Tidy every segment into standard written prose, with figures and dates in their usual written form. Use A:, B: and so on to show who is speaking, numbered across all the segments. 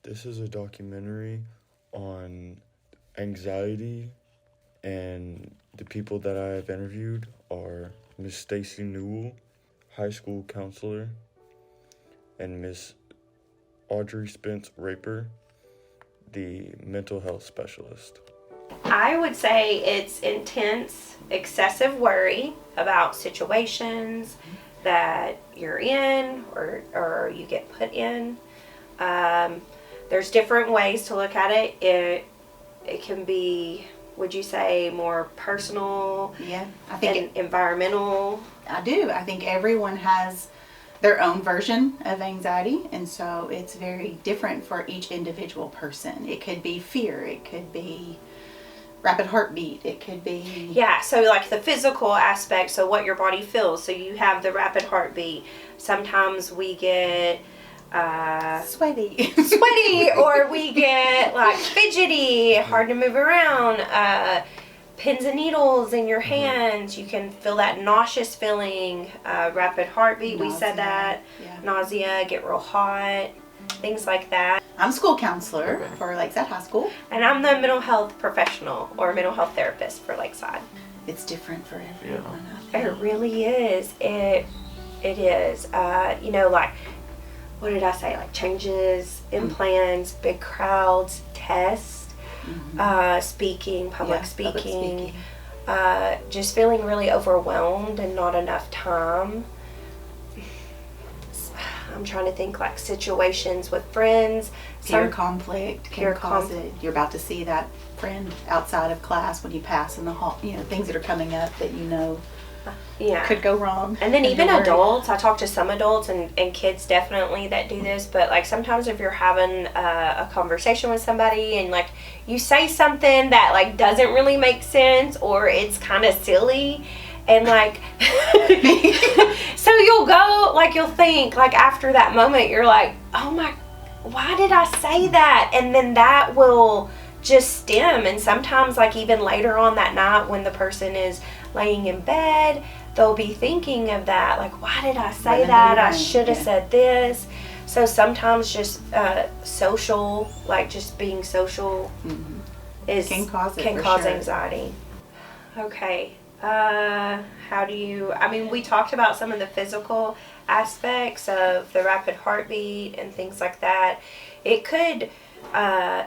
A: This is a documentary on anxiety, and the people that I have interviewed are Miss Stacy Newell, high school counselor, and Miss Audrey Spence Raper, the mental health specialist.
B: I would say it's intense, excessive worry about situations that you're in or you get put in. There's different ways to look at it. It can be, would you say, more personal?
C: Yeah, I think
B: environmental.
C: I do. I think everyone has their own version of anxiety, and so it's very different for each individual person. It could be fear, it could be rapid heartbeat, it could be...
B: Yeah, so like the physical aspect, so what your body feels. So you have the rapid heartbeat. Sometimes we get
C: sweaty,
B: or we get like fidgety, hard to move around, pins and needles in your hands. You can feel that nauseous feeling, rapid heartbeat, nausea, we said that, nausea, get real hot, things like that.
C: I'm a school counselor for Lakeside High School.
B: And I'm the mental health professional or mental health therapist for Lakeside.
C: It's different for everyone.
B: Yeah. It really is. It is. Like, what did I say? Like changes in plans, big crowds, tests, speaking, public speaking. Just feeling really overwhelmed and not enough time. I'm trying to think, like situations with friends.
C: Peer conflict can cause it. You're about to see that friend outside of class when you pass in the hall. Things that are coming up that could go wrong.
B: And then even adults, I talk to some adults and kids definitely that do this, but like sometimes if you're having a conversation with somebody and like you say something that like doesn't really make sense or it's kind of silly, and like so you'll think like after that moment you're like, oh my, why did I say that? And then that will just stem, and sometimes like even later on that night when the person is laying in bed, they'll be thinking of that, like, why did I say that? I should have said this. So sometimes just social, like just being social
C: can cause
B: anxiety. Okay. We talked about some of the physical aspects of the rapid heartbeat and things like that. It could,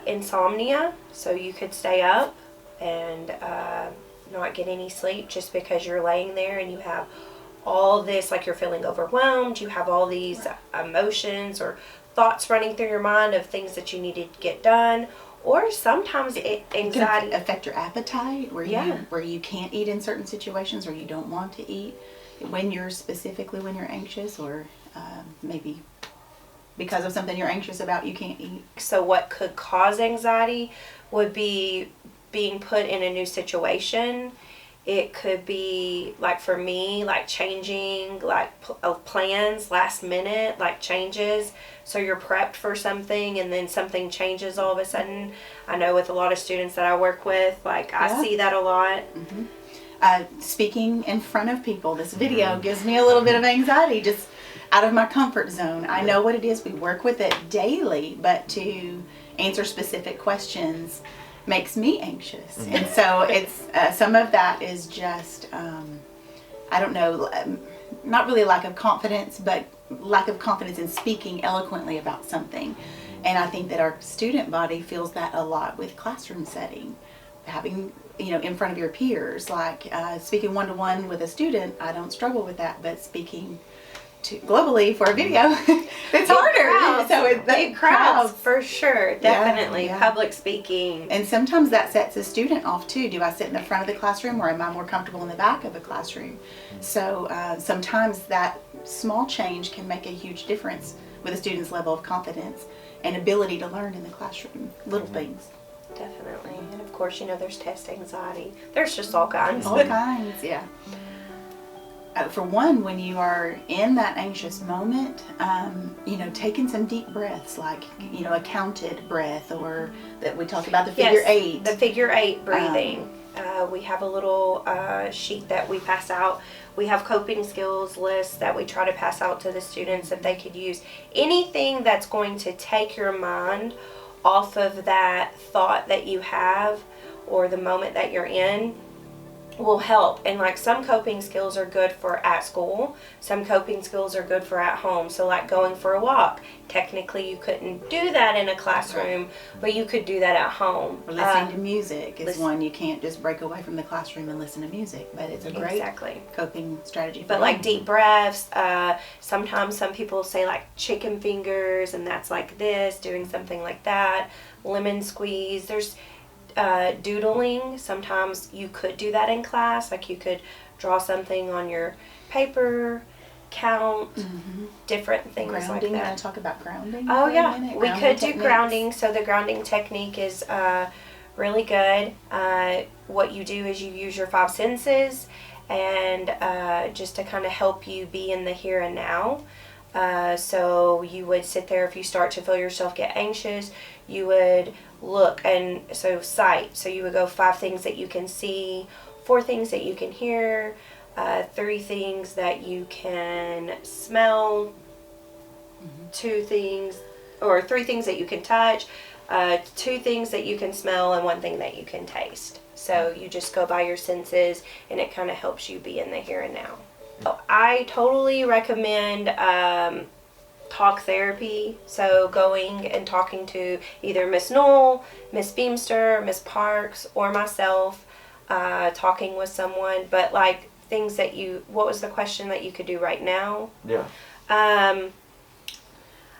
B: insomnia, so you could stay up and not get any sleep just because you're laying there and you have all this, like you're feeling overwhelmed, you have all these emotions or thoughts running through your mind of things that you needed to get done. Or sometimes anxiety
C: can affect your appetite, where you can't eat in certain situations, or you don't want to eat when you're anxious, or maybe because of something you're anxious about, you can't eat.
B: So what could cause anxiety would be being put in a new situation. It could be, like for me, like changing like plans last minute, like changes. So you're prepped for something and then something changes all of a sudden. I know with a lot of students that I work with, like I see that a lot.
C: Speaking in front of people, this video gives me a little bit of anxiety, just out of my comfort zone. I know what it is. We work with it daily, but to answer specific questions makes me anxious. And so it's some of that is just I don't know, not really lack of confidence, but lack of confidence in speaking eloquently about something. And I think that our student body feels that a lot with classroom setting, having in front of your peers, like speaking one-to-one with a student. I don't struggle with that, but speaking globally for a video, it's harder. So
B: big crowds for sure, definitely. Public speaking,
C: and sometimes that sets a student off too. Do I sit in the front of the classroom, or am I more comfortable in the back of the classroom? So sometimes that small change can make a huge difference with a student's level of confidence and ability to learn in the classroom. Little things.
B: Definitely. And of course, there's test anxiety. There's just all kinds.
C: All kinds, yeah. for one, when you are in that anxious moment, taking some deep breaths, like, a counted breath, or that we talk about the figure eight.
B: The figure eight breathing. We have a little sheet that we pass out. We have coping skills lists that we try to pass out to the students that they could use. Anything that's going to take your mind off of that thought that you have or the moment that you're in will help. And like, some coping skills are good for at school, some coping skills are good for at home. So like going for a walk, technically you couldn't do that in a classroom, but you could do that at home.
C: Or listening to music is one. You can't just break away from the classroom and listen to music, but it's a great coping strategy.
B: But like deep breaths, sometimes some people say like chicken fingers, and that's like this, doing something like that. Lemon squeeze. There's doodling. Sometimes you could do that in class, like you could draw something on your paper, count, different things
C: grounding,
B: like that.
C: You want to talk about grounding?
B: Oh yeah, we could do grounding. So the grounding technique is really good. What you do is you use your 5 senses, and just to kind of help you be in the here and now. So you would sit there, if you start to feel yourself get anxious, you would look, and so sight. So you would go 5 things that you can see, 4 things that you can hear, 3 things that you can smell, 2 things, or 3 things that you can touch, 2 things that you can smell, and 1 thing that you can taste. So you just go by your senses, and it kind of helps you be in the here and now. I totally recommend talk therapy. So going and talking to either Miss Knoll, Miss Beamster, Miss Parks, or myself, talking with someone. But like things that what was the question that you could do right now?
A: Yeah.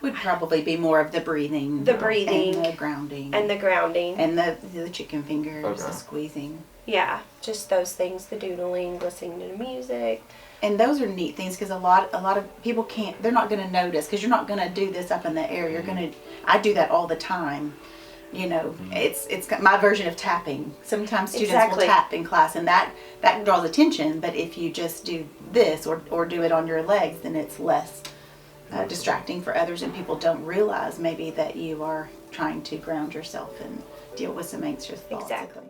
C: Would probably be more of the breathing.
B: The breathing.
C: And the grounding.
B: And the grounding.
C: And the chicken fingers, the squeezing.
B: Yeah, just those things, the doodling, listening to music.
C: And those are neat things, because a lot of people they're not going to notice, because you're not going to do this up in the air. I do that all the time. It's my version of tapping. Sometimes students will tap in class, and that draws attention. But if you just do this or do it on your legs, then it's less distracting for others, and people don't realize maybe that you are trying to ground yourself and deal with some anxious thoughts.
B: Exactly.